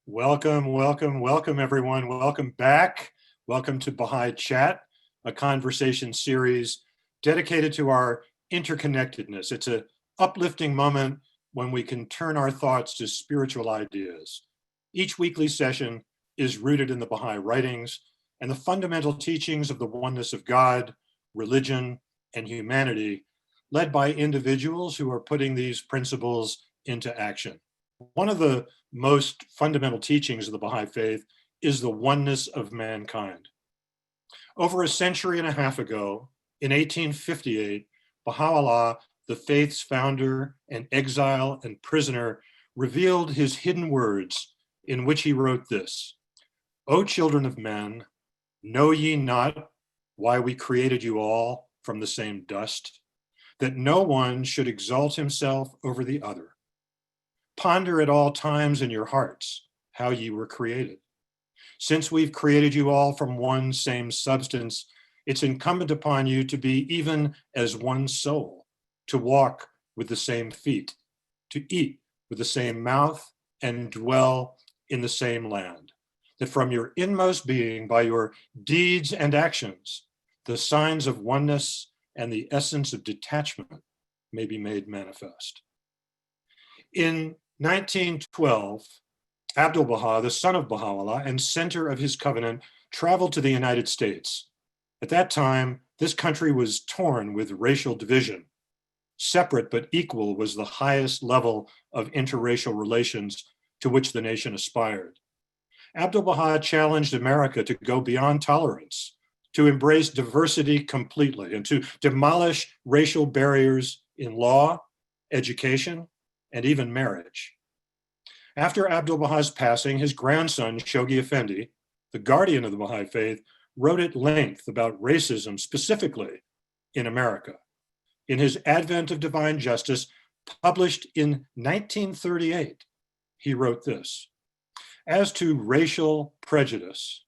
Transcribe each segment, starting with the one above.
Welcome, everyone. Welcome back. Welcome to Baha'i Chat, a conversation series dedicated to our interconnectedness. It's an uplifting moment when we can turn our thoughts to spiritual ideas. Each weekly session is rooted in the Baha'i writings and the fundamental teachings of the oneness of God, religion, and humanity, led by individuals who are putting these principles into action. One of the most fundamental teachings of the Baha'i Faith is the oneness of mankind. Over a century and a half ago, in 1858, Baha'u'llah, the faith's founder and exile and prisoner, revealed his hidden words in which he wrote this: "O children of men, know ye not why we created you all from the same dust, that no one should exalt himself over the other. Ponder at all times in your hearts how ye were created. Since we've created you all from one same substance, it's incumbent upon you to be even as one soul, to walk with the same feet, to eat with the same mouth, and dwell in the same land. That from your inmost being, by your deeds and actions, the signs of oneness and the essence of detachment may be made manifest." In 1912, Abdu'l-Baha, the son of Baha'u'llah and center of his covenant, traveled to the United States. At that time, this country was torn with racial division. Separate but equal was the highest level of interracial relations to which the nation aspired. Abdu'l-Baha challenged America to go beyond tolerance, to embrace diversity completely, and to demolish racial barriers in law, education, and even marriage. After Abdu'l-Baha's passing, his grandson, Shoghi Effendi, the guardian of the Baha'i Faith, wrote at length about racism specifically in America. In his Advent of Divine Justice, published in 1938, he wrote this: "As to racial prejudice,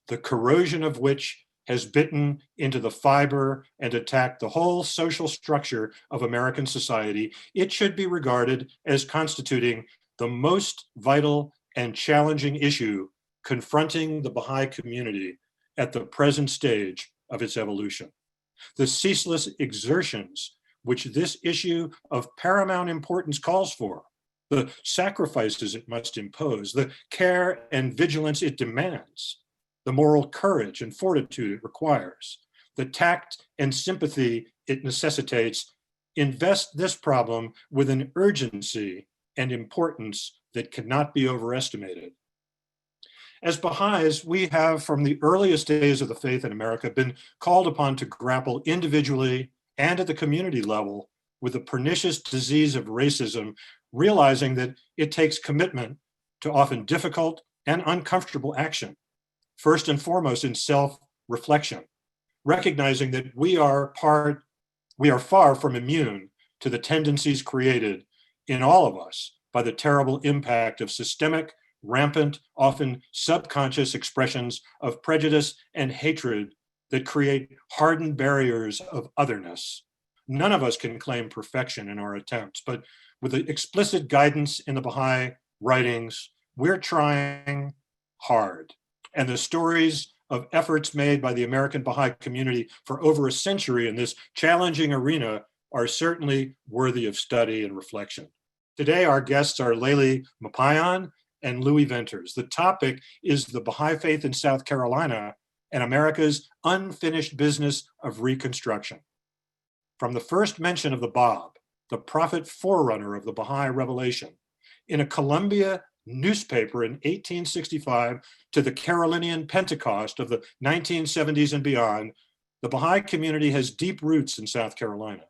the corrosion of which has bitten into the fiber and attacked the whole social structure of American society, it should be regarded as constituting the most vital and challenging issue confronting the Baha'i community at the present stage of its evolution. The ceaseless exertions which this issue of paramount importance calls for, the sacrifices it must impose, the care and vigilance it demands, the moral courage and fortitude it requires, the tact and sympathy it necessitates, invest this problem with an urgency and importance that cannot be overestimated." As Baha'is, we have from the earliest days of the faith in America been called upon to grapple individually and at the community level with the pernicious disease of racism, realizing that it takes commitment to often difficult and uncomfortable action. First and foremost in self-reflection, recognizing that we are far from immune to the tendencies created in all of us by the terrible impact of systemic, rampant, often subconscious expressions of prejudice and hatred that create hardened barriers of otherness. None of us can claim perfection in our attempts, but with the explicit guidance in the Baha'i writings, we're trying hard. And the stories of efforts made by the American Baha'i community for over a century in this challenging arena are certainly worthy of study and reflection. Today, our guests are Layli Maparyan and Louis Venters. The topic is the Baha'i Faith in South Carolina and America's unfinished business of Reconstruction. From the first mention of the Bab, the prophet forerunner of the Baha'i revelation, in a Columbia newspaper in 1865 to the Carolinian Pentecost of the 1970s and beyond, the Baha'i community has deep roots in South Carolina,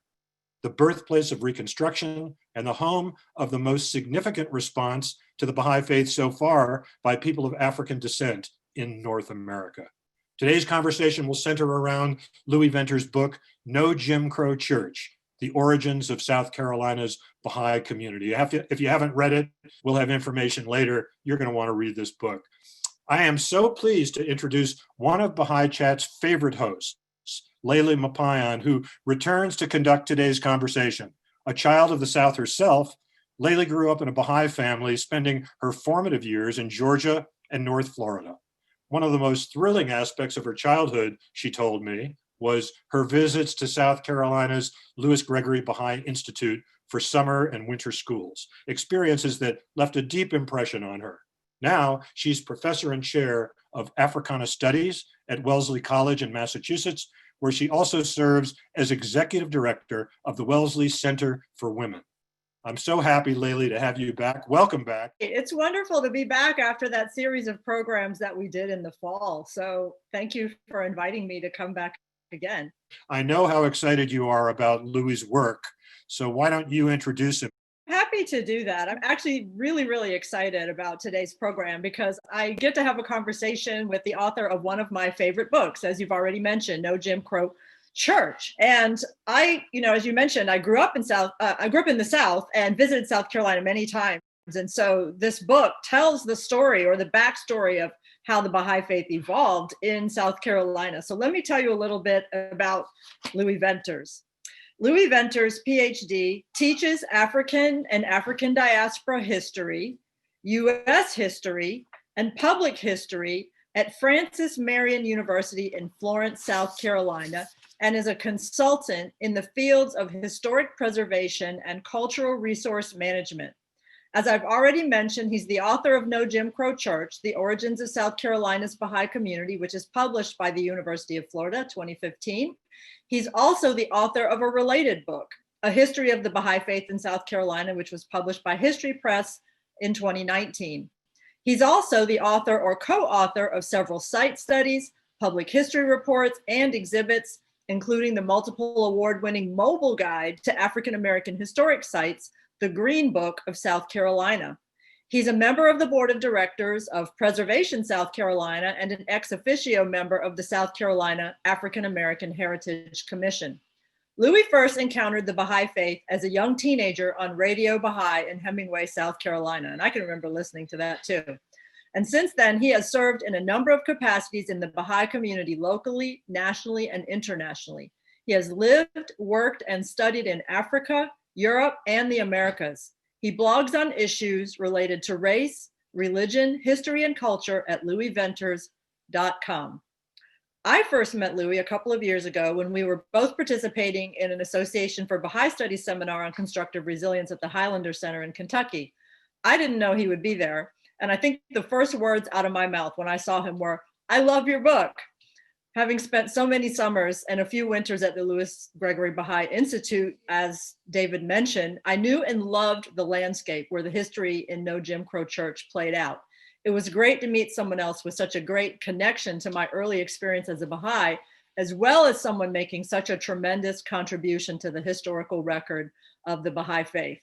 the birthplace of Reconstruction and the home of the most significant response to the Baha'i Faith so far by people of African descent in North America. Today's conversation will center around Louis Venters' book, No Jim Crow Church: The Origins of South Carolina's Baha'i Community. If you haven't read it, we'll have information later. You're going to want to read this book. I am so pleased to introduce one of Baha'i Chat's favorite hosts, Layli Maparyan, who returns to conduct today's conversation. A child of the South herself, Layli grew up in a Baha'i family, spending her formative years in Georgia and North Florida. One of the most thrilling aspects of her childhood, she told me, was her visits to South Carolina's Louis Gregory Baha'i Institute for summer and winter schools, experiences that left a deep impression on her. Now, she's professor and chair of Africana Studies at Wellesley College in Massachusetts, where she also serves as executive director of the Wellesley Center for Women. I'm so happy, Layli, to have you back. Welcome back. It's wonderful to be back after that series of programs that we did in the fall. So thank you for inviting me to come back again. I know how excited you are about Louis' work, so why don't you introduce him? Happy to do that. I'm actually really excited about today's program because I get to have a conversation with the author of one of my favorite books, as you've already mentioned, No Jim Crow Church. And I, as you mentioned, I grew up in the South and visited South Carolina many times. And so this book tells the story or the backstory of how the Baha'i Faith evolved in South Carolina. So let me tell you a little bit about Louis Venters. Louis Venters, PhD, teaches African and African diaspora history, US history, and public history at Francis Marion University in Florence, South Carolina, and is a consultant in the fields of historic preservation and cultural resource management. As I've already mentioned, he's the author of No Jim Crow Church, The Origins of South Carolina's Baha'i Community, which is published by the University of Florida, 2015. He's also the author of a related book, A History of the Baha'i Faith in South Carolina, which was published by History Press in 2019. He's also the author or co-author of several site studies, public history reports, and exhibits, including the multiple award-winning mobile guide to African American historic sites, The Green Book of South Carolina. He's a member of the board of directors of Preservation South Carolina and an ex officio member of the South Carolina African American Heritage Commission. Louis first encountered the Baha'i Faith as a young teenager on Radio Baha'i in Hemingway, South Carolina. And I can remember listening to that too. And since then, he has served in a number of capacities in the Baha'i community locally, nationally, and internationally. He has lived, worked, and studied in Africa, Europe, and the Americas. He blogs on issues related to race, religion, history, and culture at louisventers.com. I first met Louis a couple of years ago when we were both participating in an Association for Baha'i Studies seminar on constructive resilience at the Highlander Center in Kentucky. I didn't know he would be there. And I think the first words out of my mouth when I saw him were, "I love your book." Having spent so many summers and a few winters at the Louis Gregory Baha'i Institute, as David mentioned, I knew and loved the landscape where the history in No Jim Crow Church played out. It was great to meet someone else with such a great connection to my early experience as a Baha'i, as well as someone making such a tremendous contribution to the historical record of the Baha'i Faith.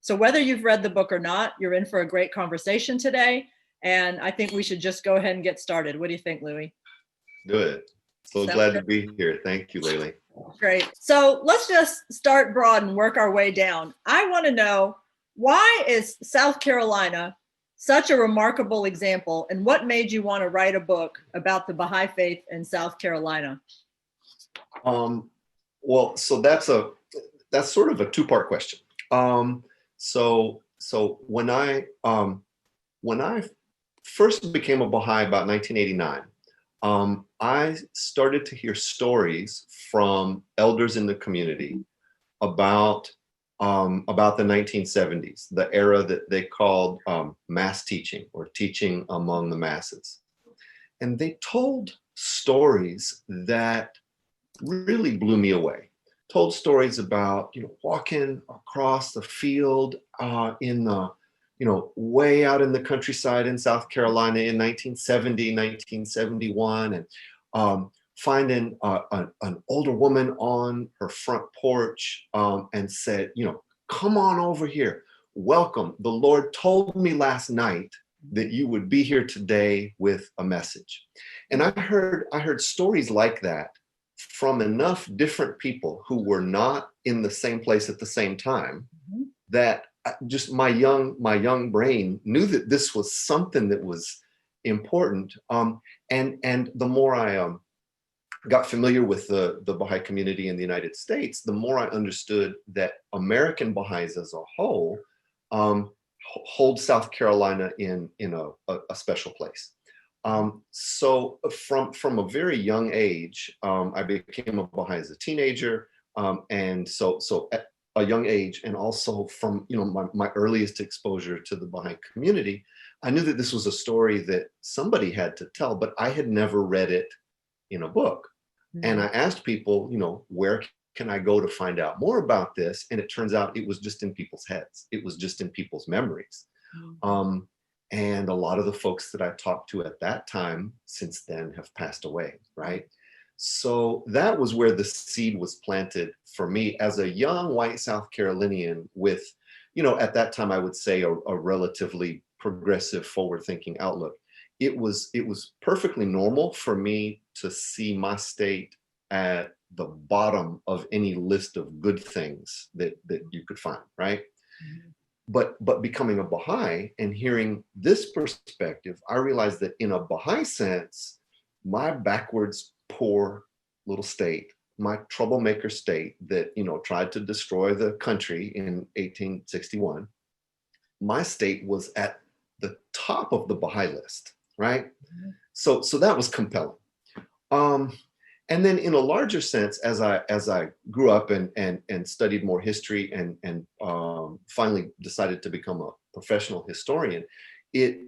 So whether you've read the book or not, you're in for a great conversation today. And I think we should just go ahead and get started. What do you think, Louis? Good. So glad to be here. Thank you, Layli. Great. So let's just start broad and work our way down. I want to know, why is South Carolina such a remarkable example, and what made you want to write a book about the Baha'i Faith in South Carolina? Well, so that's sort of a two-part question. So when I first became a Baha'i about 1989, I started to hear stories from elders in the community about the 1970s, the era that they called mass teaching, or teaching among the masses. And they told stories that really blew me away. Told stories about, walking across the field in the, way out in the countryside in South Carolina in 1970, 1971, and finding an older woman on her front porch and said, come on over here. Welcome. The Lord told me last night that you would be here today with a message. And I heard stories like that from enough different people who were not in the same place at the same time, that just my young brain knew that this was something that was important. And the more I got familiar with the Baha'i community in the United States, the more I understood that American Baha'is as a whole hold South Carolina in a special place. So from a very young age, I became a Baha'i as a teenager, and so at a young age, and also from my earliest exposure to the Baha'i community, I knew that this was a story that somebody had to tell, but I had never read it in a book. And I asked people, where can I go to find out more about this? And it turns out it was just in people's heads. It was just in people's memories. And a lot of the folks that I talked to at that time since then have passed away, right? So that was where the seed was planted for me as a young white South Carolinian with, at that time, I would say a relatively progressive, forward-thinking outlook. It was perfectly normal for me to see my state at the bottom of any list of good things that you could find, right? But becoming a Baha'i and hearing this perspective, I realized that in a Baha'i sense, my backwards, poor little state, my troublemaker state that, tried to destroy the country in 1861, my state was at the top of the Baha'i list, right? So that was compelling. And then in a larger sense, as I grew up and studied more history and finally decided to become a professional historian, it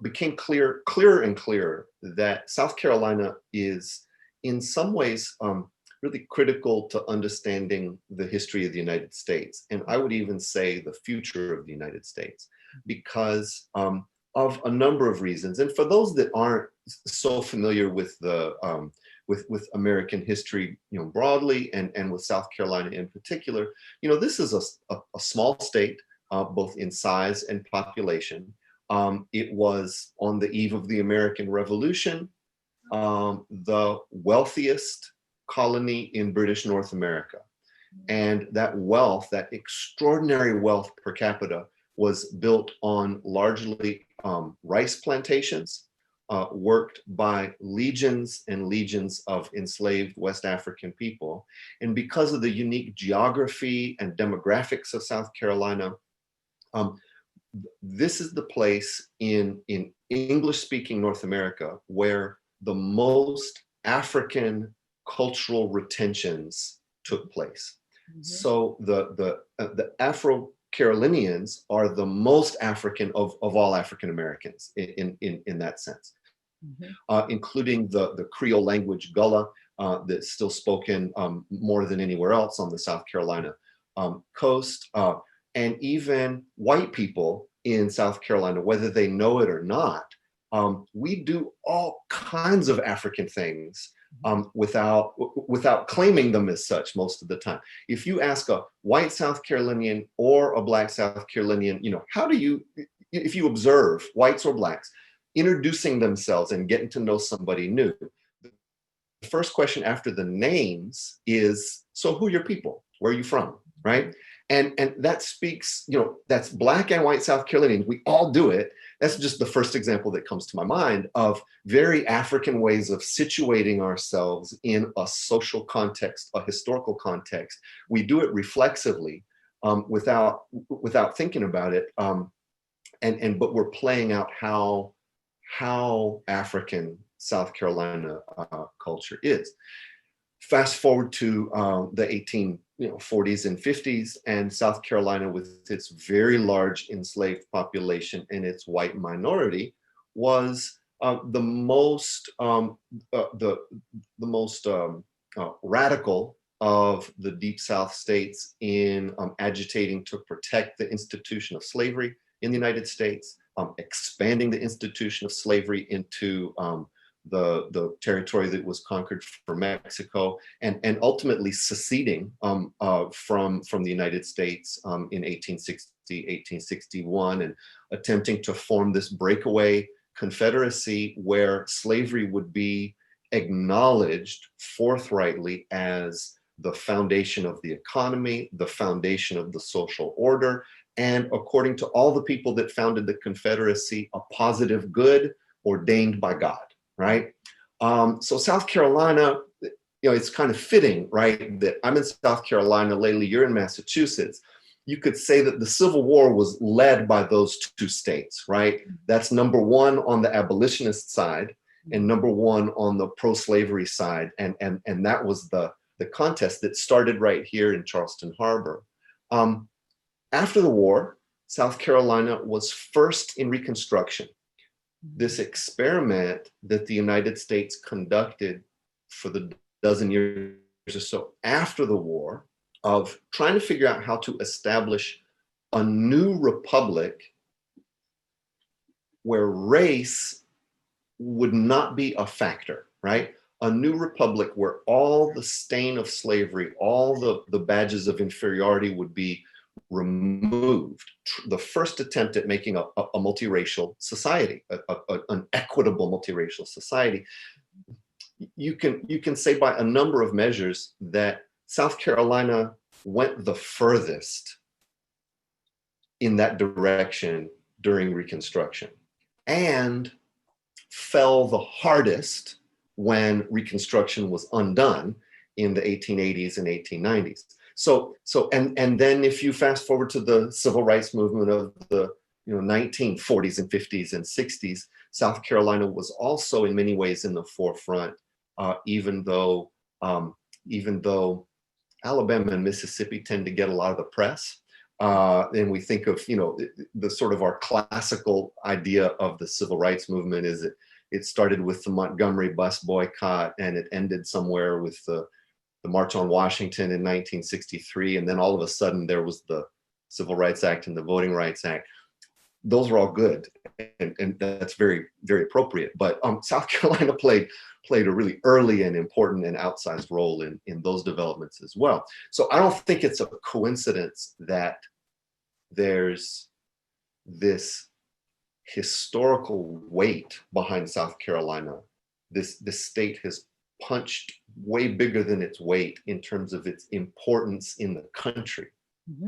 became clearer and clearer that South Carolina is in some ways really critical to understanding the history of the United States. And I would even say the future of the United States, because of a number of reasons. And for those that aren't so familiar with the with American history, broadly, and with South Carolina in particular, this is a small state, both in size and population. It was on the eve of the American Revolution, the wealthiest colony in British North America. And that wealth, that extraordinary wealth per capita, was built on largely rice plantations, worked by legions and legions of enslaved West African people. And because of the unique geography and demographics of South Carolina, this is the place in English-speaking North America where the most African cultural retentions took place. So the Afro-Carolinians are the most African of all African Americans in that sense, including the Creole language Gullah that's still spoken more than anywhere else on the South Carolina coast, and even white people in South Carolina, whether they know it or not. We do all kinds of African things without claiming them as such most of the time. If you ask a white South Carolinian or a black South Carolinian, how do you, if you observe whites or blacks introducing themselves and getting to know somebody new, the first question after the names is, so who are your people? Where are you from? Right? And that speaks, that's black and white South Carolinians. We all do it. That's just the first example that comes to my mind of very African ways of situating ourselves in a social context, a historical context. We do it reflexively, without thinking about it. But we're playing out how African South Carolina culture is. Fast forward to the 1840s and 50s, and South Carolina, with its very large enslaved population and its white minority, was the most radical of the Deep South states in agitating to protect the institution of slavery in the United States, expanding the institution of slavery into the territory that was conquered from Mexico, and ultimately seceding from the United States in 1860, 1861, and attempting to form this breakaway confederacy where slavery would be acknowledged forthrightly as the foundation of the economy, the foundation of the social order, and according to all the people that founded the Confederacy, a positive good ordained by God. Right? So South Carolina, it's kind of fitting, right, that I'm in South Carolina, Layli, you're in Massachusetts, you could say that the Civil War was led by those two states, right? That's number one on the abolitionist side and number one on the pro-slavery side. And that was the contest that started right here in Charleston Harbor. After the war, South Carolina was first in Reconstruction. This experiment that the United States conducted for the dozen years or so after the war of trying to figure out how to establish a new republic where race would not be a factor, right? A new republic where all the stain of slavery, all the badges of inferiority would be removed. The first attempt at making a multiracial society, an equitable multiracial society. You can say by a number of measures that South Carolina went the furthest in that direction during Reconstruction and fell the hardest when Reconstruction was undone in the 1880s and 1890s. So then if you fast forward to the civil rights movement of the 1940s and 50s and 60s, South Carolina was also in many ways in the forefront, even though Alabama and Mississippi tend to get a lot of the press. And we think of, the sort of our classical idea of the civil rights movement is that it started with the Montgomery bus boycott and it ended somewhere with the March on Washington in 1963. And then all of a sudden there was the Civil Rights Act and the Voting Rights Act. Those are all good. And that's very, very appropriate. But South Carolina played a really early and important and outsized role in those developments as well. So I don't think it's a coincidence that there's this historical weight behind South Carolina. This state has punched way bigger than its weight in terms of its importance in the country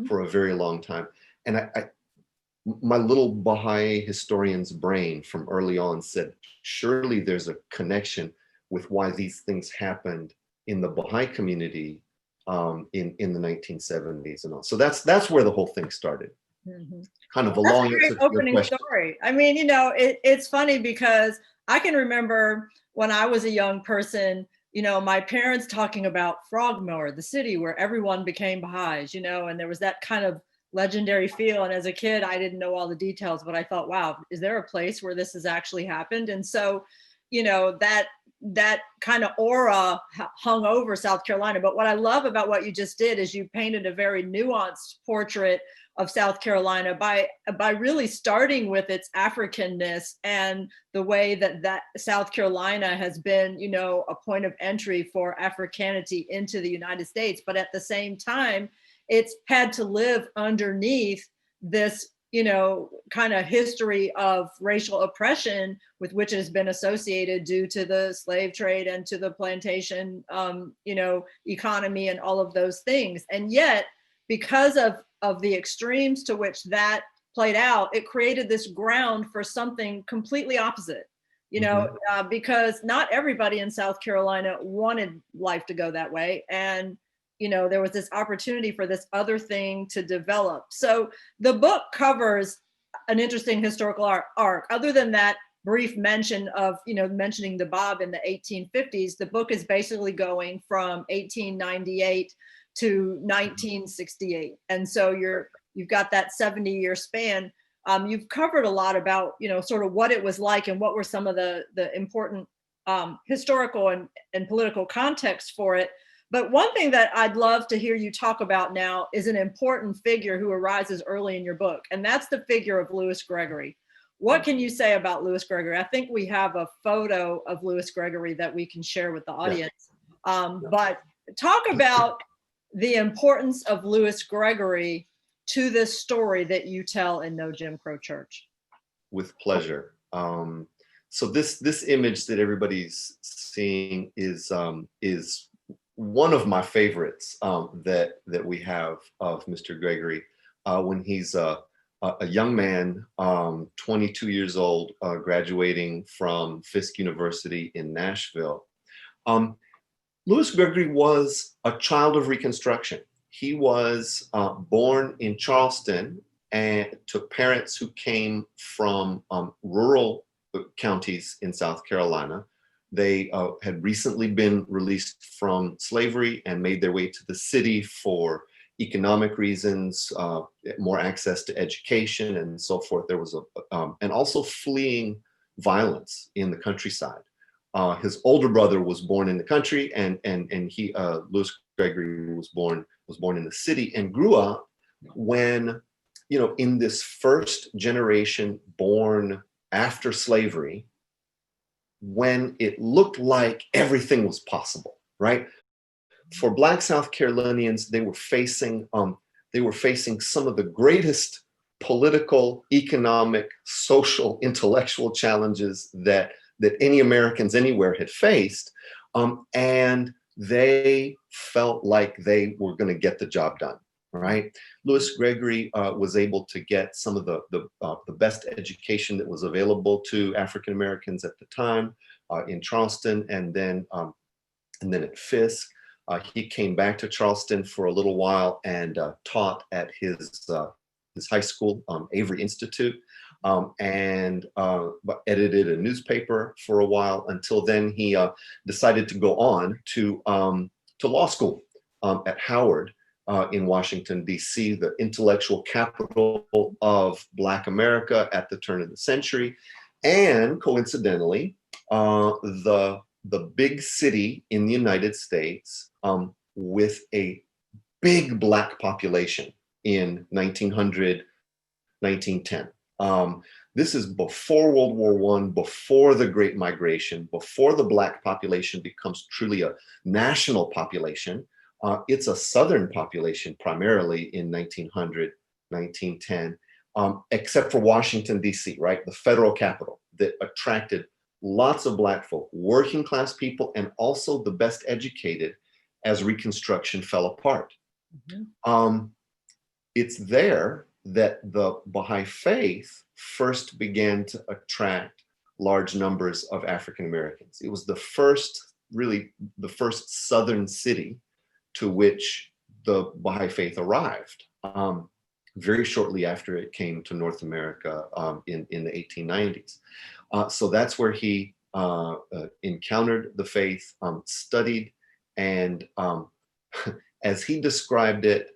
for a very long time. And my little Baha'i historian's brain from early on said, surely there's a connection with why these things happened in the Baha'i community in the 1970s and all. So that's where the whole thing started. Kind of a long answer to your question. Story. I mean, it's funny because I can remember when I was a young person, my parents talking about Frogmore, the city where everyone became Baha'is, and there was that kind of legendary feel. And as a kid, I didn't know all the details, but I thought, wow, is there a place where this has actually happened? And so, that kind of aura hung over South Carolina. But what I love about what you just did is you painted a very nuanced portrait of South Carolina by really starting with its Africanness and the way that South Carolina has been, a point of entry for Africanity into the United States. But at the same time, it's had to live underneath this, kind of history of racial oppression with which it has been associated due to the slave trade and to the plantation, economy and all of those things. And yet, because of the extremes to which that played out, it created this ground for something completely opposite, because not everybody in South Carolina wanted life to go that way. And there was this opportunity for this other thing to develop. So the book covers an interesting historical arc. Other than that brief mention of, mentioning the Bob in the 1850s, the book is basically going from 1898 to 1968. And so you've got that 70-year span. You've covered a lot about, sort of what it was like and what were some of the important historical and political context for it. But one thing that I'd love to hear you talk about now is an important figure who arises early in your book, and that's the figure of Louis Gregory. What can you say about Louis Gregory? I think we have a photo of Louis Gregory that we can share with the audience. But talk about the importance of Louis Gregory to this story that you tell in No Jim Crow Church. With pleasure. So this image that everybody's seeing is one of my favorites that we have of Mr. Gregory when he's a young man, 22 years old, graduating from Fisk University in Nashville. Louis Gregory was a child of Reconstruction. he was born in Charleston and to parents who came from rural counties in South Carolina. They had recently been released from slavery and made their way to the city for economic reasons, more access to education and so forth. There was and also fleeing violence in the countryside. His older brother was born in the country, and he, Louis Gregory, was born in the city and grew up when, in this first generation born after slavery, when it looked like everything was possible, right? For Black South Carolinians, they were facing some of the greatest political, economic, social, intellectual challenges that any Americans anywhere had faced, and they felt like they were going to get the job done, right? Louis Gregory was able to get some of the best education that was available to African Americans at the time in Charleston, and then at Fisk. He came back to Charleston for a little while and taught at his high school, Avery Institute, and edited a newspaper for a while. Until then, he decided to go on to law school at Howard in Washington, D.C., the intellectual capital of Black America at the turn of the century, and coincidentally, the big city in the United States with a big Black population in 1900, 1910. This is before World War I, before the Great Migration, before the Black population becomes truly a national population. It's a Southern population primarily in 1900, 1910, except for Washington, D.C., right? The federal capital that attracted lots of Black folk, working class people, and also the best educated as Reconstruction fell apart. Mm-hmm. It's there that the Bahá'í Faith first began to attract large numbers of African Americans. It was the first Southern city to which the Bahá'í Faith arrived, very shortly after it came to North America in the 1890s. So that's where he encountered the faith, studied, and as he described it,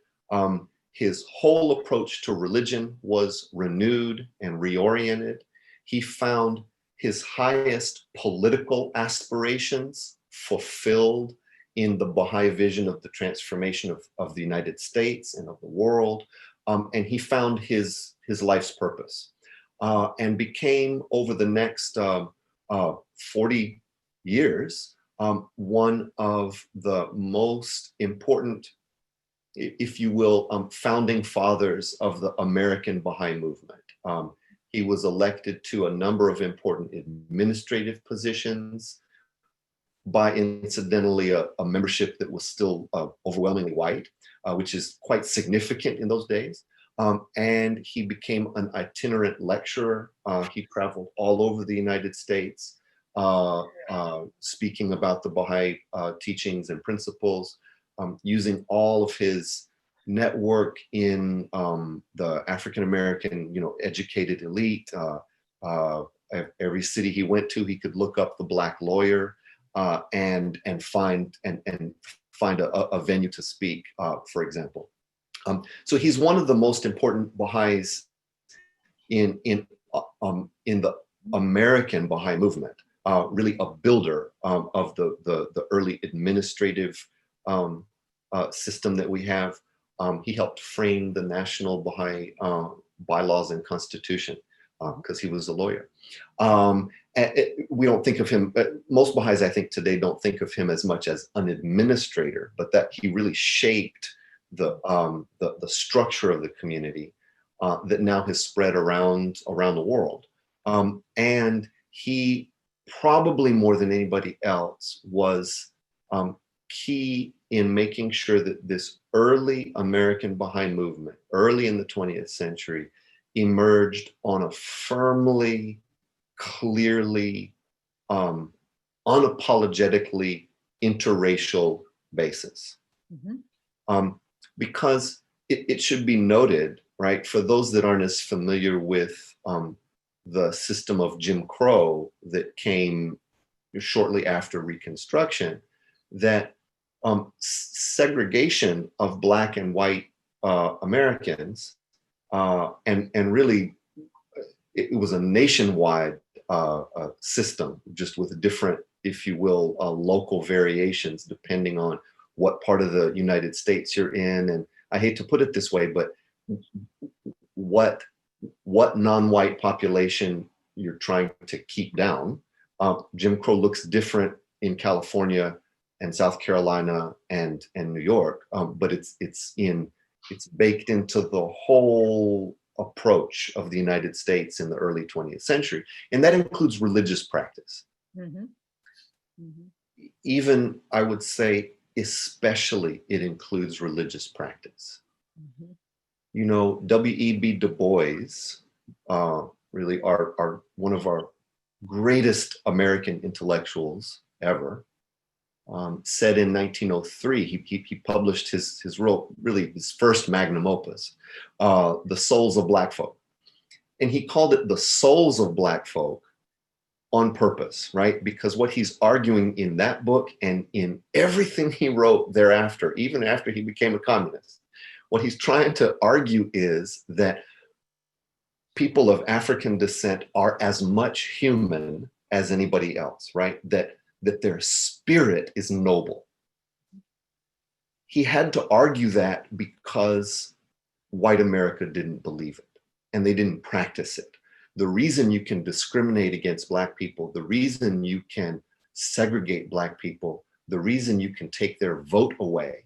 his whole approach to religion was renewed and reoriented. He found his highest political aspirations fulfilled in the Baha'i vision of the transformation of the United States and of the world. And he found his life's purpose and became, over the next 40 years, one of the most important, if you will, founding fathers of the American Baha'i movement. He was elected to a number of important administrative positions by, incidentally, a membership that was still overwhelmingly white, which is quite significant in those days. And he became an itinerant lecturer. He traveled all over the United States, speaking about the Baha'i teachings and principles, using all of his network in the African-American, educated elite. Every city he went to, he could look up the Black lawyer and find a venue to speak, for example. So he's one of the most important Baha'is in the American Baha'i movement, really a builder of the early administrative system that we have. He helped frame the National Baha'i bylaws and constitution because he was a lawyer. We don't think of him, most Baha'is I think today don't think of him as much as an administrator, but that he really shaped the structure of the community that now has spread around the world. And he probably more than anybody else was key in making sure that this early American Baha'i movement, early in the 20th century, emerged on a firmly, clearly, unapologetically interracial basis. Mm-hmm. because it should be noted, right, for those that aren't as familiar with the system of Jim Crow that came shortly after Reconstruction, that segregation of Black and white Americans, and really it was a nationwide system, just with different, if you will, local variations depending on what part of the United States you're in. And I hate to put it this way, but what non-white population you're trying to keep down. Jim Crow looks different in California and South Carolina and New York, but it's baked into the whole approach of the United States in the early 20th century, and that includes religious practice. Mm-hmm. Mm-hmm. Even, I would say, especially, it includes religious practice. Mm-hmm. You know, W.E.B. Du Bois, really are one of our greatest American intellectuals ever, said in 1903, he published his first magnum opus, The Souls of Black Folk. And he called it The Souls of Black Folk on purpose, right? Because what he's arguing in that book and in everything he wrote thereafter, even after he became a communist, what he's trying to argue is that people of African descent are as much human as anybody else, right? That their spirit is noble. He had to argue that because white America didn't believe it and they didn't practice it. The reason you can discriminate against Black people, the reason you can segregate Black people, the reason you can take their vote away,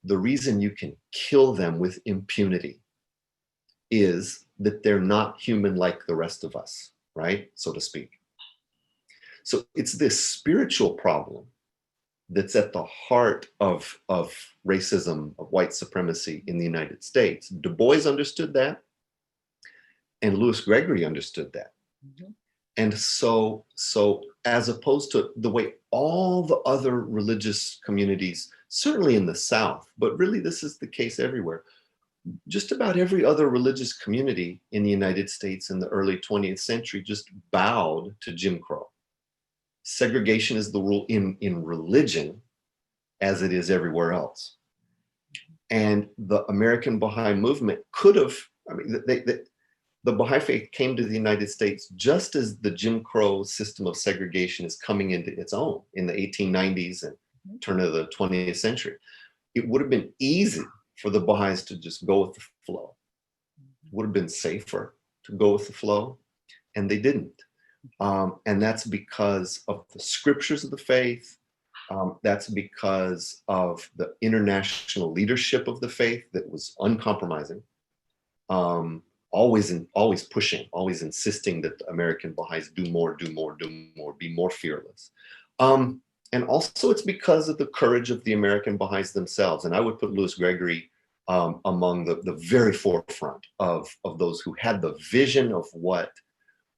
the reason you can kill them with impunity is that they're not human like the rest of us, right? So to speak. So it's this spiritual problem that's at the heart of racism, of white supremacy in the United States. Du Bois understood that, and Louis Gregory understood that. Mm-hmm. And so as opposed to the way all the other religious communities, certainly in the South, but really this is the case everywhere, just about every other religious community in the United States in the early 20th century just bowed to Jim Crow. Segregation is the rule in religion as it is everywhere else. And the American Baha'i movement could have, the Baha'i Faith came to the United States just as the Jim Crow system of segregation is coming into its own in the 1890s and turn of the 20th century. It would have been easy for the Baha'is to just go with the flow. It would have been safer to go with the flow, and they didn't. And that's because of the scriptures of the faith. That's because of the international leadership of the faith that was uncompromising, always pushing, always insisting that the American Baha'is do more, be more fearless. And also it's because of the courage of the American Baha'is themselves. And I would put Louis Gregory among the very forefront of those who had the vision of what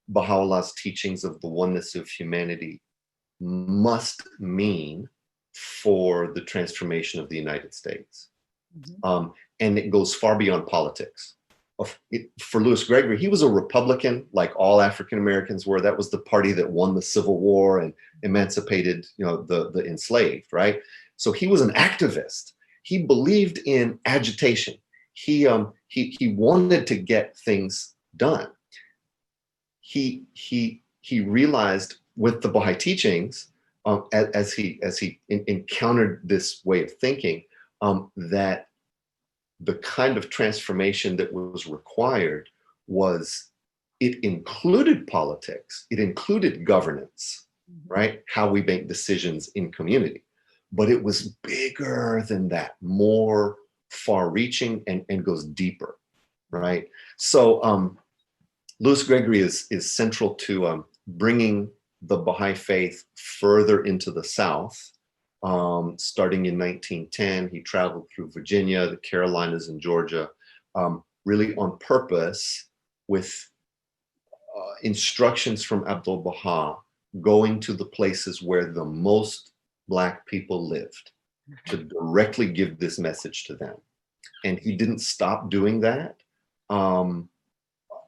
Baha'u'llah's teachings of the oneness of humanity must mean for the transformation of the United States. Mm-hmm. And it goes far beyond politics. For Louis Gregory, he was a Republican, like all African Americans were. That was the party that won the Civil War and emancipated, the enslaved, right? So he was an activist. He believed in agitation. He wanted to get things done. He realized with the Baha'i teachings, as he encountered this way of thinking, that the kind of transformation that was required it included politics, it included governance, right? How we make decisions in community. But it was bigger than that, more far-reaching and goes deeper, right? So Louis Gregory is central to bringing the Baha'i Faith further into the South. Starting in 1910, he traveled through Virginia, the Carolinas, and Georgia, really on purpose, with instructions from Abdul Baha, going to the places where the most Black people lived to directly give this message to them. and he didn't stop doing that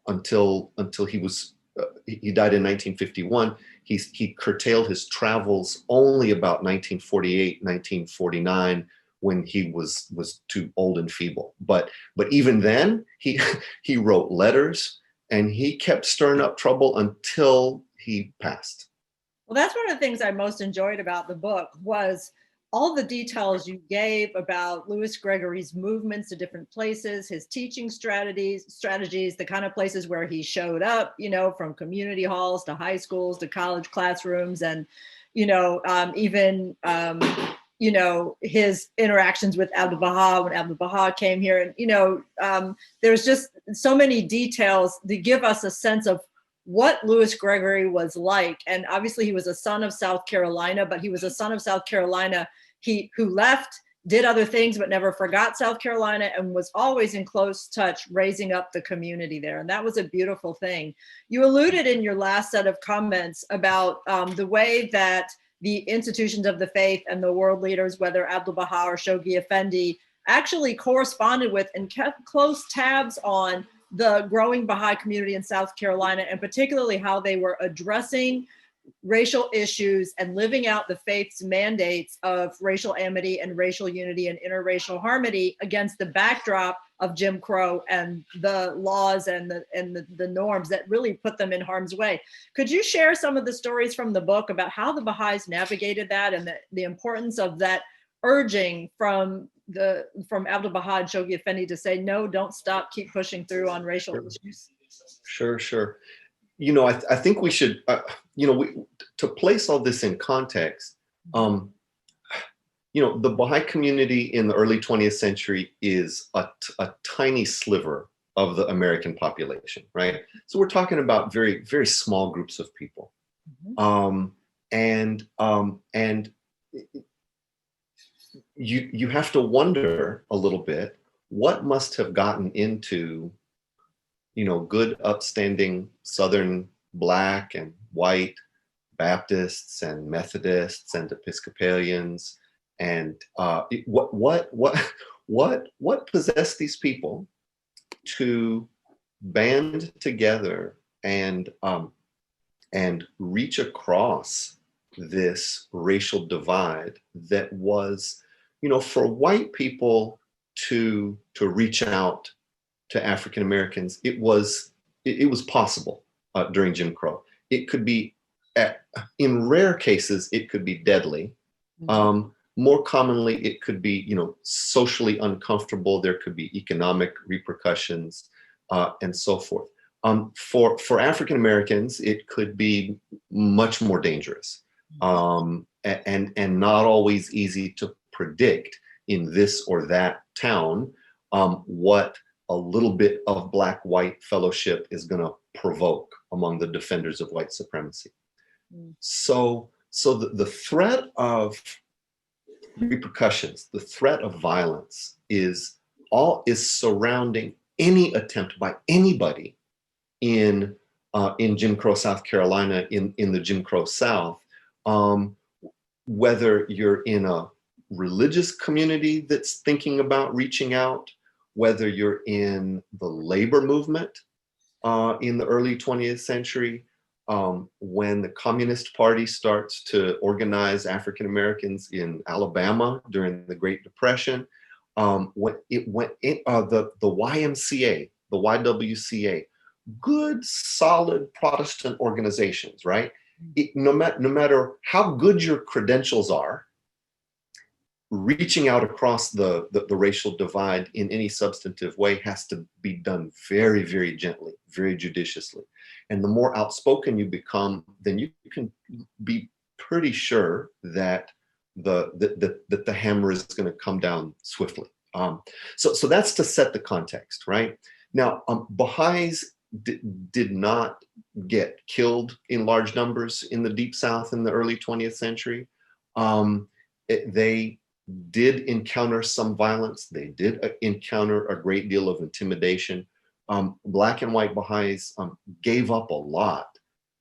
until he died in 1951. He curtailed his travels only about 1948, 1949, when he was too old and feeble. But even then, he wrote letters, and he kept stirring up trouble until he passed. Well, that's one of the things I most enjoyed about the book was all the details you gave about Louis Gregory's movements to different places, his teaching strategies, the kind of places where he showed up, from community halls to high schools to college classrooms, and, even, his interactions with Abdu'l-Baha when Abdu'l-Baha came here. And, there's just so many details to give us a sense of what Louis Gregory was like. And obviously he was a son of South Carolina, but he was a son of South Carolina who left, did other things, but never forgot South Carolina, and was always in close touch, raising up the community there. And that was a beautiful thing. You alluded in your last set of comments about the way that the institutions of the faith and the world leaders, whether Abdu'l-Baha or Shoghi Effendi, actually corresponded with and kept close tabs on the growing Baha'i community in South Carolina, and particularly how they were addressing racial issues and living out the faith's mandates of racial amity and racial unity and interracial harmony against the backdrop of Jim Crow and the laws and the norms that really put them in harm's way. Could you share some of the stories from the book about how the Baha'is navigated that, and the importance of that urging from Abdu'l-Baha and Shoghi Effendi to say, no, don't stop, keep pushing through on racial issues? Sure. I think we should, to place all this in context, the Baha'i community in the early 20th century is a tiny sliver of the American population, right? So we're talking about very, very small groups of people. And you have to wonder a little bit, what must have gotten into good, upstanding Southern Black and white Baptists and Methodists and Episcopalians, and what possessed these people to band together and reach across this racial divide that was, for white people to reach out to African Americans, it was possible during Jim Crow. It could be, in rare cases, it could be deadly. More commonly, it could be, socially uncomfortable. There could be economic repercussions, and so forth. For African Americans, it could be much more dangerous, and not always easy to predict in this or that town what a little bit of Black-white fellowship is going to provoke among the defenders of white supremacy. So the threat of repercussions, the threat of violence is surrounding any attempt by anybody in Jim Crow South Carolina, in the Jim Crow South, whether you're in a religious community that's thinking about reaching out, whether you're in the labor movement in the early 20th century, when the Communist Party starts to organize African Americans in Alabama during the Great Depression, when it went in, the YMCA, the YWCA, good, solid Protestant organizations, right? No matter how good your credentials are, reaching out across the racial divide in any substantive way has to be done very, very gently, very judiciously. And the more outspoken you become, then you can be pretty sure that the hammer is going to come down swiftly. So that's to set the context, right? Now, Baha'is did not get killed in large numbers in the Deep South in the early 20th century. They did encounter some violence. They did encounter a great deal of intimidation. Black and white Baha'is gave up a lot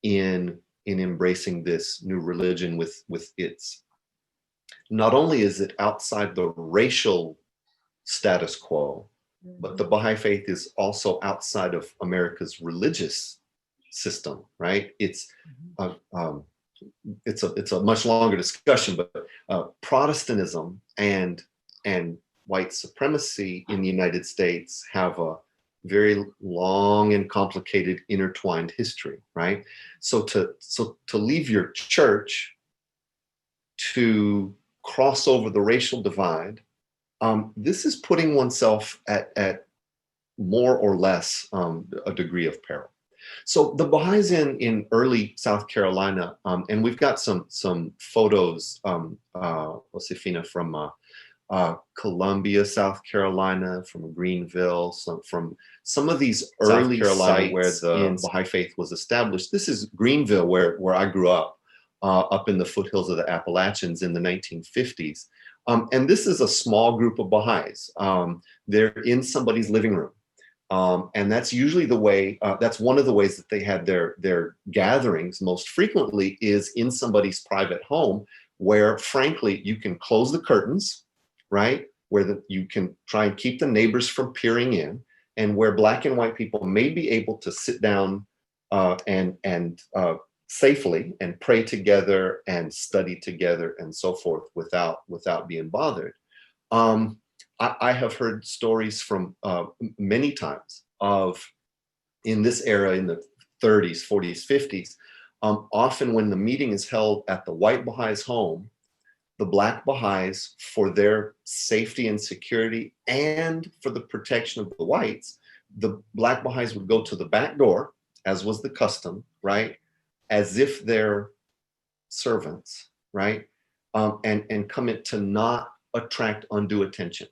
in embracing this new religion with its, not only is it outside the racial status quo, but the Baha'i Faith is also outside of America's religious system, right? It's a much longer discussion, but Protestantism and white supremacy in the United States have a very long and complicated intertwined history, right? So to leave your church to cross over the racial divide, this is putting oneself at more or less a degree of peril. So the Baha'is in early South Carolina, and we've got some photos, Josefina, from Columbia, South Carolina, from Greenville, from some of these early sites where the Baha'i Faith was established. This is Greenville, where I grew up in the foothills of the Appalachians in the 1950s. And this is a small group of Baha'is. They're in somebody's living room. And that's usually the way, that's one of the ways that they had their gatherings most frequently, is in somebody's private home, where frankly, you can close the curtains, right? Where you can try and keep the neighbors from peering in, and where Black and white people may be able to sit down and safely and pray together and study together and so forth without being bothered. I have heard stories from many times of, in this era, in the 30s, 40s, 50s, often when the meeting is held at the white Baha'is' home, the Black Baha'is, for their safety and security and for the protection of the whites, the Black Baha'is would go to the back door, as was the custom, right? As if they're servants, right? And come in to not attract undue attention.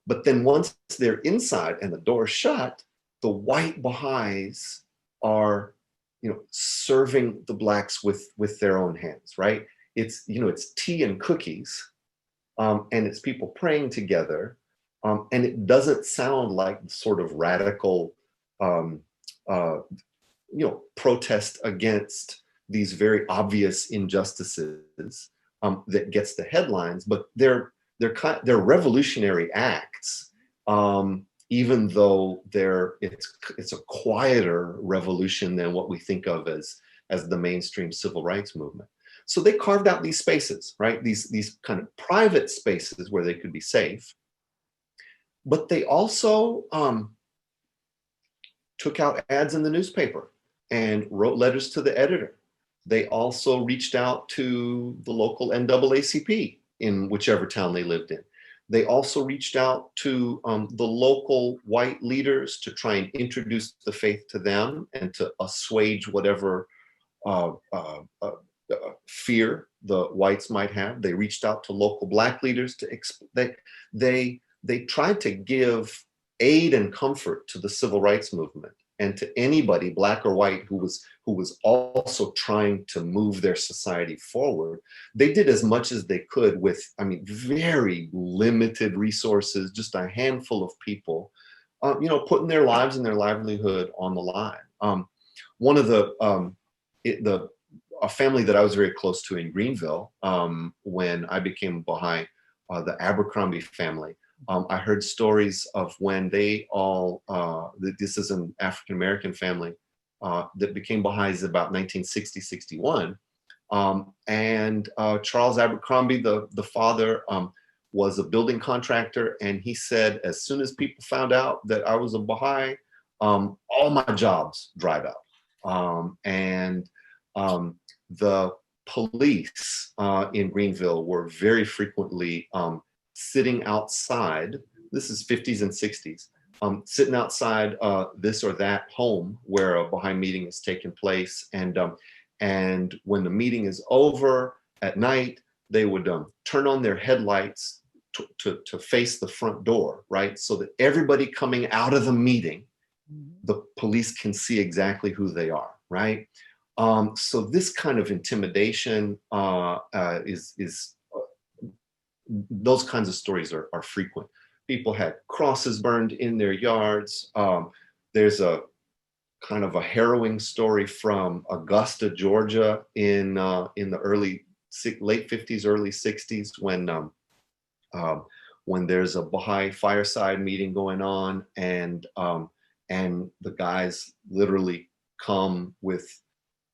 But then once they're inside and the door is shut, the white Baha'is are, serving the Blacks with their own hands, right? It's tea and cookies, and it's people praying together, and it doesn't sound like the sort of radical, protest against these very obvious injustices that gets the headlines, but they're revolutionary acts, even though it's a quieter revolution than what we think of as the mainstream civil rights movement. So they carved out these spaces, right? These kind of private spaces where they could be safe. But they also took out ads in the newspaper and wrote letters to the editor. They also reached out to the local NAACP in whichever town they lived in. They also reached out to the local white leaders to try and introduce the faith to them and to assuage whatever fear the whites might have. They reached out to local Black leaders they tried to give aid and comfort to the civil rights movement and to anybody, Black or white, who was also trying to move their society forward. They did as much as they could with, very limited resources, just a handful of people, putting their lives and their livelihood on the line. One of a family that I was very close to in Greenville, when I became Baha'i, the Abercrombie family. I heard stories of when they all, this is an African-American family that became Baha'is about 1960, 61. And Charles Abercrombie, the father, was a building contractor. And he said, as soon as people found out that I was a Baha'i, all my jobs dried up. The police in Greenville were very frequently sitting outside, this is 50s and 60s, sitting outside this or that home where a Baha'i meeting is taking place. And when the meeting is over at night, they would turn on their headlights to face the front door, right? So that everybody coming out of the meeting, the police can see exactly who they are, right? So this kind of intimidation is those kinds of stories are frequent. People had crosses burned in their yards. There's a kind of a harrowing story from Augusta, Georgia, in the late 50s, early 60s, when when there's a Baha'i fireside meeting going on, and the guys literally come with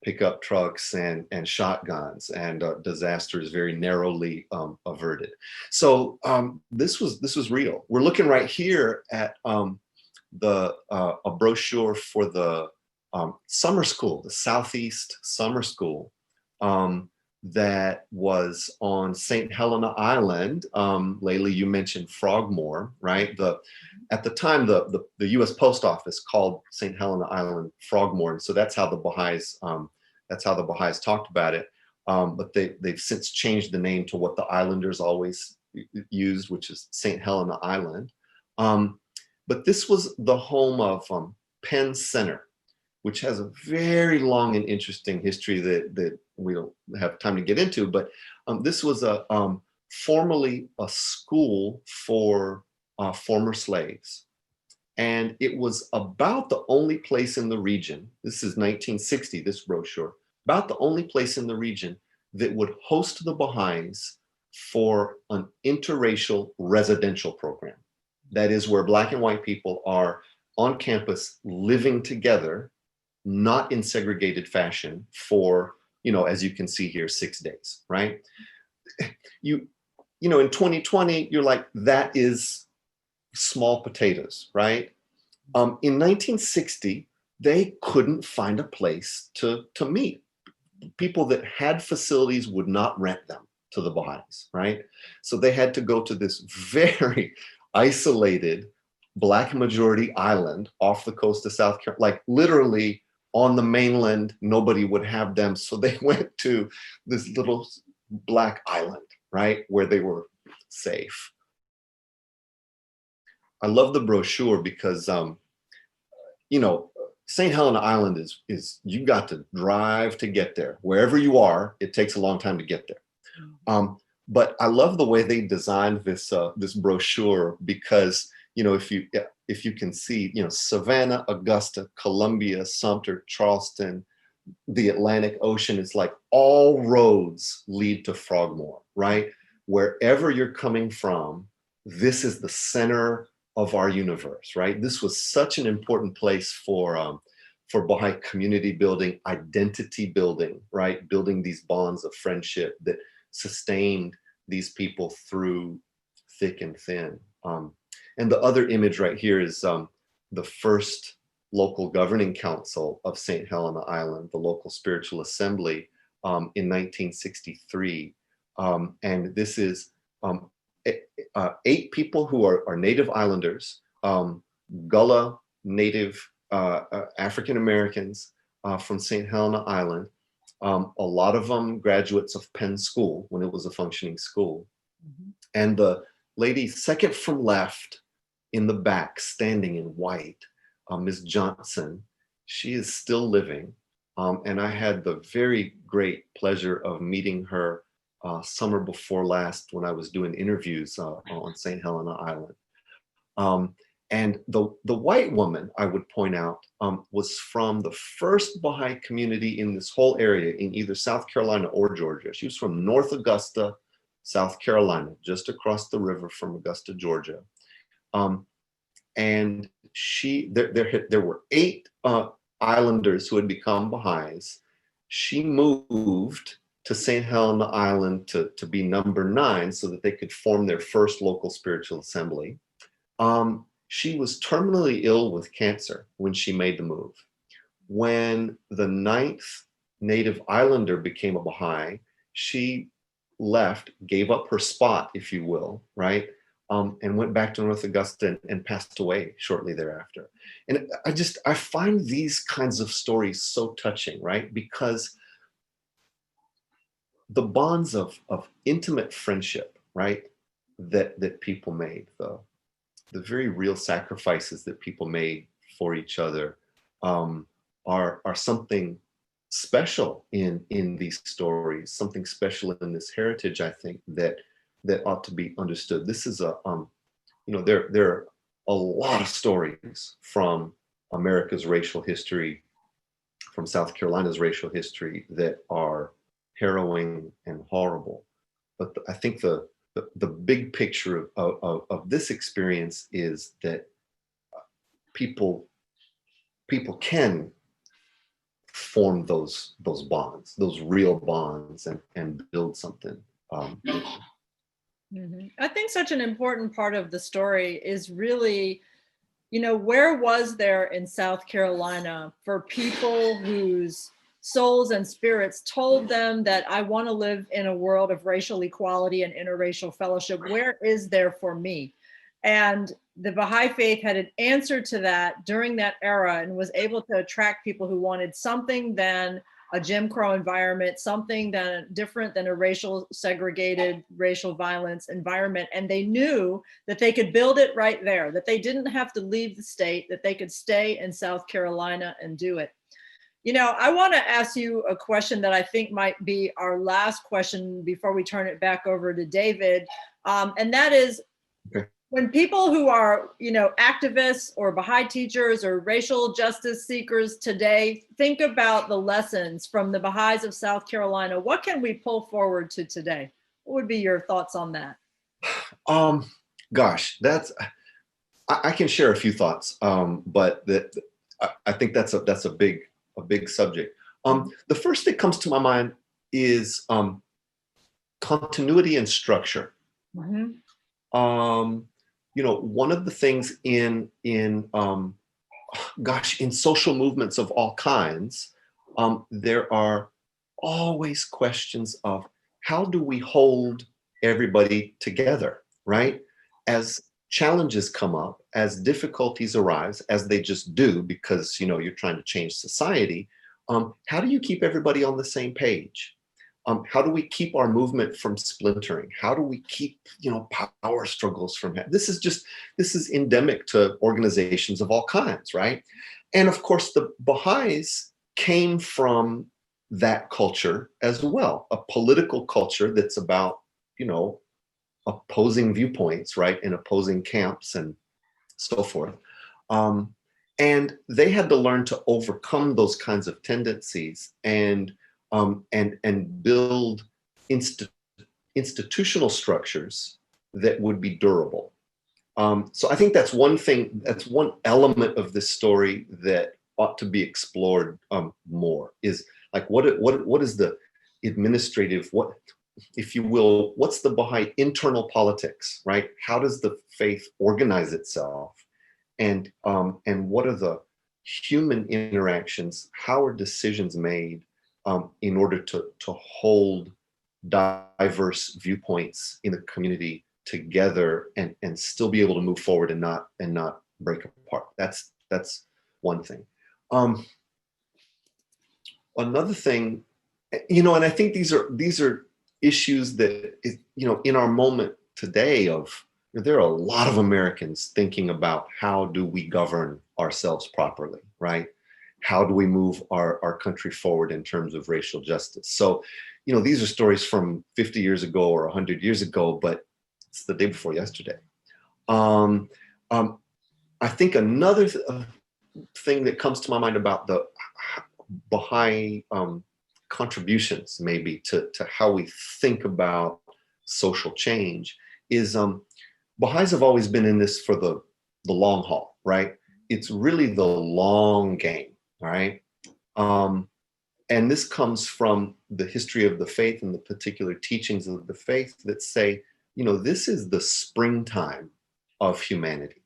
pickup trucks and shotguns, and disaster is very narrowly averted. So this was real. We're looking right here at a brochure for the summer school, the Southeast Summer School, that was on St. Helena Island. Layli, you mentioned Frogmore, right? At the time, the U.S. Post Office called St. Helena Island Frogmore, and so that's how the Baha'is talked about it. But they've since changed the name to what the Islanders always used, which is St. Helena Island. But this was the home of Penn Center, which has a very long and interesting history that we don't have time to get into. But this was formerly a school for former slaves. And it was about the only place in the region, this is 1960, this brochure, about the only place in the region that would host the Baha'is for an interracial residential program. That is where Black and white people are on campus living together, not in segregated fashion for, as you can see here, 6 days, right? In 2020, you're like, that is small potatoes, right? In 1960, they couldn't find a place to meet. People that had facilities would not rent them to the Baha'is, right? So they had to go to this very isolated Black majority island off the coast of South Carolina, like literally on the mainland, nobody would have them. So they went to this little Black island, right, where they were safe. I love the brochure because, St. Helena Island is you got to drive to get there. Wherever you are, it takes a long time to get there. But I love the way they designed this brochure because, if you can see, Savannah, Augusta, Columbia, Sumter, Charleston, the Atlantic Ocean, it's like all roads lead to Frogmore, right? Wherever you're coming from, this is the center of our universe, right? This was such an important place for Baha'i community building, identity building, right? Building these bonds of friendship that sustained these people through thick and thin. And the other image right here is the first local governing council of St. Helena Island, the local spiritual assembly, in 1963. And this is 8 people who are native islanders, Gullah native African Americans from St. Helena Island. A lot of them graduates of Penn School when it was a functioning school. Mm-hmm. And the lady second from left in the back, standing in white, Ms. Johnson, she is still living. And I had the very great pleasure of meeting her summer before last when I was doing interviews on St. Helena Island. And the white woman, I would point out, was from the first Baha'i community in this whole area in either South Carolina or Georgia. She was from North Augusta, South Carolina, just across the river from Augusta, Georgia. And there were 8 islanders who had become Baha'is. She moved to St. Helena Island to be number 9 so that they could form their first local spiritual assembly. She was terminally ill with cancer when she made the move. When the 9th native islander became a Baha'i, she left, gave up her spot, if you will, right? And went back to North Augusta and passed away shortly thereafter. And I find these kinds of stories so touching, right? Because the bonds of intimate friendship, right, that people made, the very real sacrifices that people made for each other are something special in these stories, something special in this heritage, I think, that ought to be understood. This is there are a lot of stories from America's racial history, from South Carolina's racial history, that are harrowing and horrible. But I think the the big picture of this experience is that people can form those bonds, those real bonds, and build something. I think such an important part of the story is really, where was there in South Carolina for people whose souls and spirits told them that I want to live in a world of racial equality and interracial fellowship? Where is there for me? And the Baha'i Faith had an answer to that during that era and was able to attract people who wanted something than a Jim Crow environment, something different than a racial segregated, racial violence environment. And they knew that they could build it right there, that they didn't have to leave the state, that they could stay in South Carolina and do it. I want to ask you a question that I think might be our last question before we turn it back over to David. And that is, okay. When people who are, activists or Baha'i teachers or racial justice seekers today think about the lessons from the Baha'is of South Carolina, what can we pull forward to today? What would be your thoughts on that? Gosh, I can share a few thoughts, but I think that's a big subject. The first that comes to my mind is continuity and structure. Mm-hmm. One of the things in social movements of all kinds, there are always questions of how do we hold everybody together, right? As challenges come up, as difficulties arise, as they just do, because you're trying to change society, how do you keep everybody on the same page? How do we keep our movement from splintering? How do we keep, power struggles from happening? This is endemic to organizations of all kinds, right? And of course, the Baha'is came from that culture as well, a political culture that's about, opposing viewpoints, right? And opposing camps and so forth. And they had to learn to overcome those kinds of tendencies and build institutional structures that would be durable. So I think that's one thing, that's one element of this story that ought to be explored more, is like what is the administrative, what, if you will, what's the Baha'i internal politics, right? How does the faith organize itself? And what are the human interactions? How are decisions made in order to hold diverse viewpoints in the community together and still be able to move forward and not break apart? That's one thing. Another thing, and I think these are issues that in our moment today of, there are a lot of Americans thinking about how do we govern ourselves properly, right? How do we move our country forward in terms of racial justice? So, these are stories from 50 years ago or 100 years ago, but it's the day before yesterday. I think another thing that comes to my mind about the Baha'i contributions maybe to how we think about social change is Baha'is have always been in this for the long haul, right? It's really the long game, right? And this comes from the history of the faith and the particular teachings of the faith that say, this is the springtime of humanity.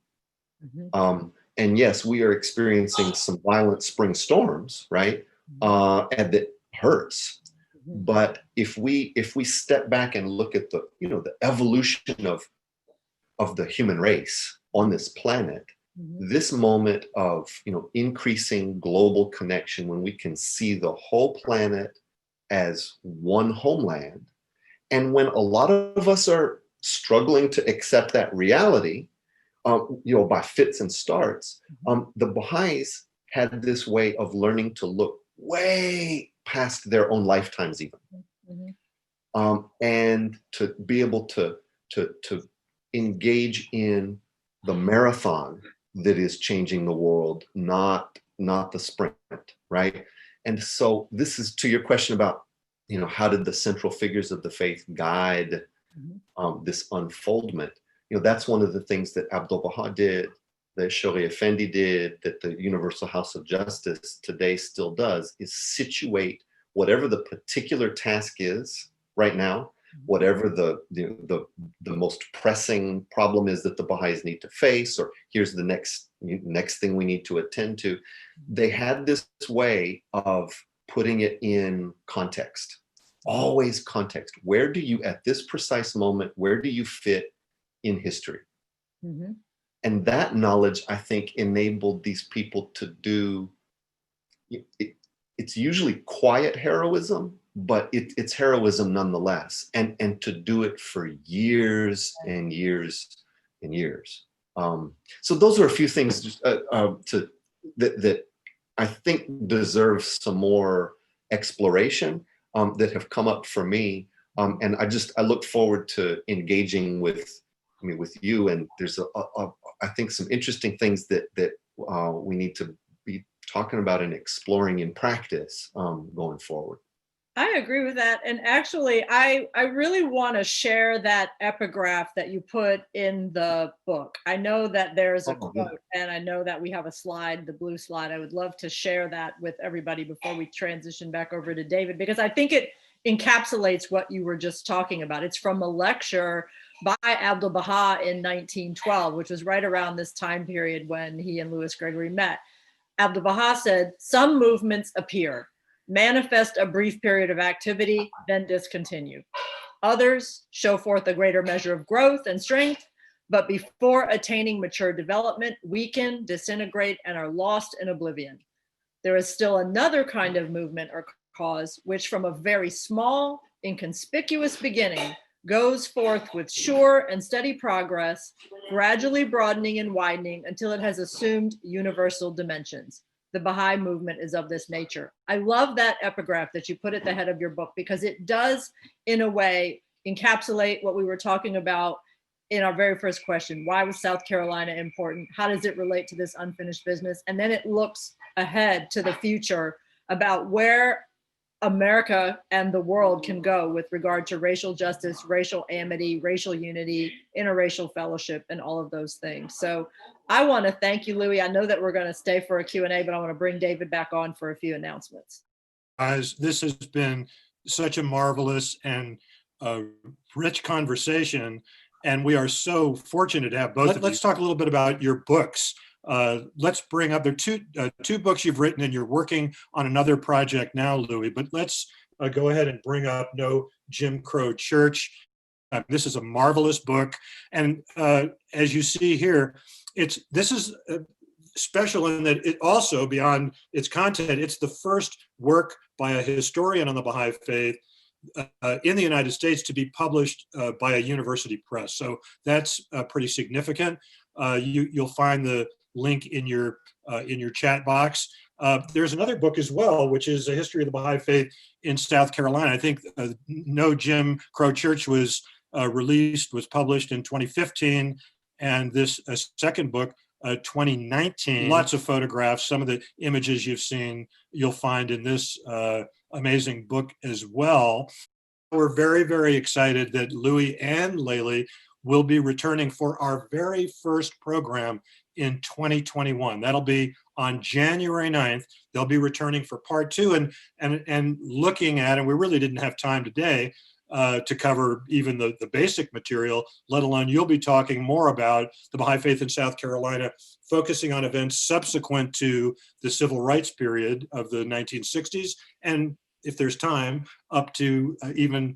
Mm-hmm. And yes, we are experiencing some violent spring storms, right? And that hurts. Mm-hmm. But if we step back and look at the evolution of the human race on this planet, mm-hmm. this moment of increasing global connection, when we can see the whole planet as one homeland, and when a lot of us are struggling to accept that reality, by fits and starts, the Baha'is had this way of learning to look way past their own lifetimes even, mm-hmm. And to be able to engage in the marathon that is changing the world, not the sprint, right? And so this is to your question about, how did the central figures of the faith guide this unfoldment. That's one of the things that Abdu'l-Baha did, that Shoghi Effendi did, that the Universal House of Justice today still does, is situate whatever the particular task is right now, whatever the most pressing problem is that the Baha'is need to face, or here's the next thing we need to attend to. They had this way of putting it in context, always context. Where do you, at this precise moment, where do you fit in history? Mm-hmm. And that knowledge, I think, enabled these people to do, it's usually quiet heroism, but it's heroism nonetheless, and to do it for years and years and years. So those are a few things that I think deserve some more exploration that have come up for me, and I look forward to engaging with you. And there's I think some interesting things that we need to be talking about and exploring in practice going forward. I agree with that. And actually, I really want to share that epigraph that you put in the book. I know that there's a quote, and I know that we have a slide, the blue slide. I would love to share that with everybody before we transition back over to David, because I think it encapsulates what you were just talking about. It's from a lecture by Abdu'l-Baha in 1912, which was right around this time period when he and Louis Gregory met. Abdu'l-Baha said, "Some movements appear, manifest a brief period of activity, then discontinue. Others show forth a greater measure of growth and strength, but before attaining mature development, weaken, disintegrate, and are lost in oblivion. There is still another kind of movement or cause, which from a very small, inconspicuous beginning goes forth with sure and steady progress, gradually broadening and widening until it has assumed universal dimensions. The Baha'i movement is of this nature." I love that epigraph that you put at the head of your book, because it does, in a way, encapsulate what we were talking about in our very first question. Why was South Carolina important? How does it relate to this unfinished business? And then it looks ahead to the future about where America and the world can go with regard to racial justice, racial amity, racial unity, interracial fellowship, and all of those things. So I want to thank you, Louis. I know that we're going to stay for a Q&A, but I want to bring David back on for a few announcements. Guys, this has been such a marvelous and rich conversation, and we are so fortunate to have both of you. Let's talk a little bit about your books. Let's bring up, there are two books you've written, and you're working on another project now, Louis, but let's go ahead and bring up No Jim Crow Church. This is a marvelous book. And as you see here, this is special in that it also, beyond its content, it's the first work by a historian on the Baha'i Faith in the United States to be published by a university press. So that's pretty significant. You'll find the link in your chat box. There's another book as well, which is a history of the Baha'i Faith in South Carolina. I think No Jim Crow Church was published in 2015, and this second book, 2019. Lots of photographs. Some of the images you've seen, you'll find in this amazing book as well. We're very, very excited that Louis and Layli will be returning for our very first program in 2021. That'll be on January 9th. They'll be returning for part 2 and looking at, and we really didn't have time today to cover even the basic material, let alone you'll be talking more about the Baha'i Faith in South Carolina, focusing on events subsequent to the civil rights period of the 1960s, and if there's time, up to even